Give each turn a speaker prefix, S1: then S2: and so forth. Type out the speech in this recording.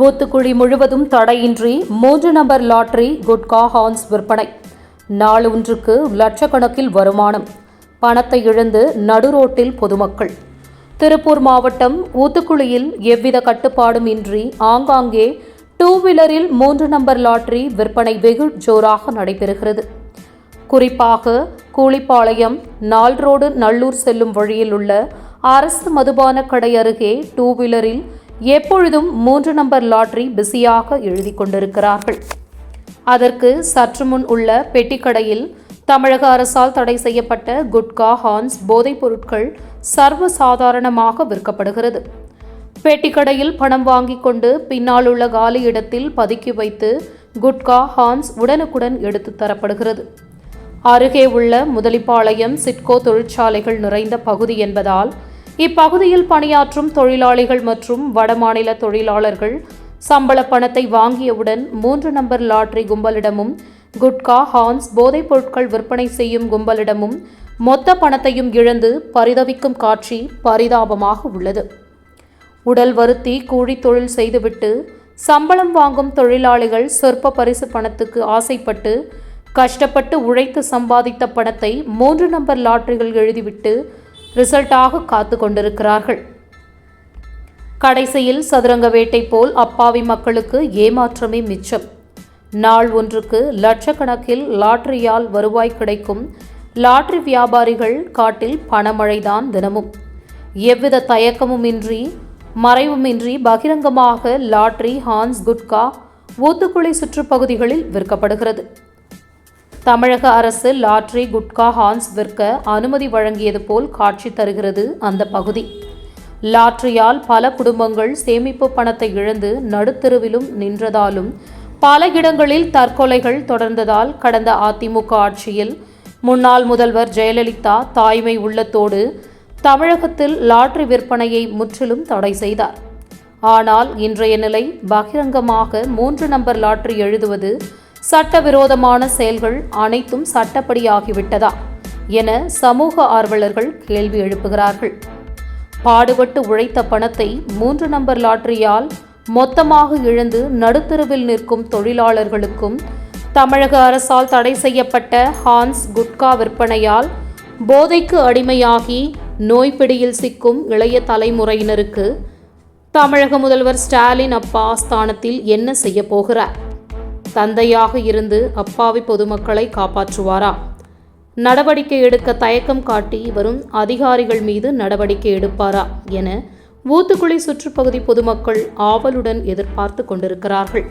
S1: ஊத்துக்குழி முழுவதும் தடையின்றி 3 number lottery gutka Hans விற்பனை. நாள் ஒன்றுக்கு லட்சக்கணக்கில் வருமானம். பணத்தை இழந்து நடுரோட்டில் பொதுமக்கள். திருப்பூர் மாவட்டம் ஊத்துக்குழியில் எவ்வித கட்டுப்பாடும் இன்றி ஆங்காங்கே 2 வீலரில் 3 நம்பர் லாட்டரி விற்பனை வெகு ஜோராக நடைபெறுகிறது. குறிப்பாக கூலிப்பாளையம் நால் ரோடு நல்லூர் செல்லும் வழியில் உள்ள அரசு மதுபான கடை அருகே 2 வீலரில் எப்பொழுதும் 3 நம்பர் லாட்டரி பிஸியாக எழுதி கொண்டிருக்கிறார்கள். அதற்கு சற்று முன் உள்ள பெட்டிக்கடையில் தமிழக அரசால் தடை செய்யப்பட்ட குட்கா ஹான்ஸ் போதைப் பொருட்கள் சர்வசாதாரணமாக விற்கப்படுகிறது. பெட்டிக்கடையில் பணம் வாங்கிக் கொண்டு பின்னால் உள்ள காலி இடத்தில் பதுக்கி வைத்து குட்கா ஹான்ஸ் உடனுக்குடன் எடுத்து தரப்படுகிறது. அருகே உள்ள முதலிப்பாளையம் சிட்கோ தொழிற்சாலைகள் நிறைந்த பகுதி என்பதால் இப்பகுதியில் பணியாற்றும் தொழிலாளிகள் மற்றும் வடமாநில தொழிலாளர்கள் சம்பள பணத்தை வாங்கியவுடன் 3 நம்பர் லாட்டரி கும்பலிடமும் குட்கா ஹான்ஸ் போதைப் பொருட்கள் விற்பனை செய்யும் கும்பலிடமும் மொத்த பணத்தையும் இழந்து பரிதவிக்கும் காட்சி பரிதாபமாக உள்ளது. உடல் வருத்தி கூலி தொழில் செய்துவிட்டு சம்பளம் வாங்கும் தொழிலாளிகள் சொற்ப பரிசு பணத்துக்கு ஆசைப்பட்டு கஷ்டப்பட்டு உழைத்து சம்பாதித்த பணத்தை 3 நம்பர் லாட்டரிகள் எழுதிவிட்டு ரிசல்ட்டாக காத்து கொண்டிருக்கிறார்கள். கடைசியில் சதுரங்க வேட்டை போல் அப்பாவி மக்களுக்கு ஏமாற்றமே மிச்சம். நாள் ஒன்றுக்கு லட்சக்கணக்கில் லாட்டரியால் வருவாய் கிடைக்கும் லாட்டரி வியாபாரிகள் காட்டில் பணமழைதான் தினமும். எவ்வித தயக்கமுமின்றி மறைவுமின்றி பகிரங்கமாக லாட்டரி ஹான்ஸ் குட்கா ஊத்துக்குழி சுற்றுப்பகுதிகளில் விற்கப்படுகிறது. தமிழக அரசு லாட்டரி குட்கா ஹான்ஸ் விற்க அனுமதி வழங்கியது போல் காட்சி தருகிறது அந்த பகுதி. லாட்டரியால் பல குடும்பங்கள் சேமிப்பு பணத்தை இழந்து நடுத்தெருவிலும் நின்றதாலும் பல இடங்களில் தற்கொலைகள் தொடர்ந்ததால் கடந்த அதிமுக ஆட்சியில் முன்னாள் முதல்வர் ஜெயலலிதா தாய்மை உள்ளத்தோடு தமிழகத்தில் லாட்டரி விற்பனையை முற்றிலும் தடை செய்தார். ஆனால் இன்றைய நிலை பகிரங்கமாக 3 நம்பர் லாட்டரி எழுதுவது சட்டவிரோதமான செயல்கள் அனைத்தும் சட்டப்படியாகிவிட்டதா என சமூக ஆர்வலர்கள் கேள்வி எழுப்புகிறார்கள். பாடுபட்டு உழைத்த பணத்தை 3 நம்பர் லாட்டரியால் மொத்தமாக இழந்து நடுத்தெருவில் நிற்கும் தொழிலாளர்களுக்கும் தமிழக அரசால் தடை செய்யப்பட்ட ஹான்ஸ் குட்கா விற்பனையால் போதைக்கு அடிமையாகி நோய் பிடியில் சிக்கும் இளைய தலைமுறையினருக்கு தமிழக முதல்வர் ஸ்டாலின் அப்பா ஸ்தானத்தில் என்ன செய்ய போகிறார்? தந்தையாக இருந்து அப்பாவி பொதுமக்களை காப்பாற்றுவாரா? நடவடிக்கை எடுக்க தயக்கம் காட்டி வரும் அதிகாரிகள் மீது நடவடிக்கை எடுப்பாரா என ஊத்துக்குழி சுற்றுப்பகுதி பொதுமக்கள் ஆவலுடன் எதிர்பார்த்து கொண்டிருக்கிறார்கள்.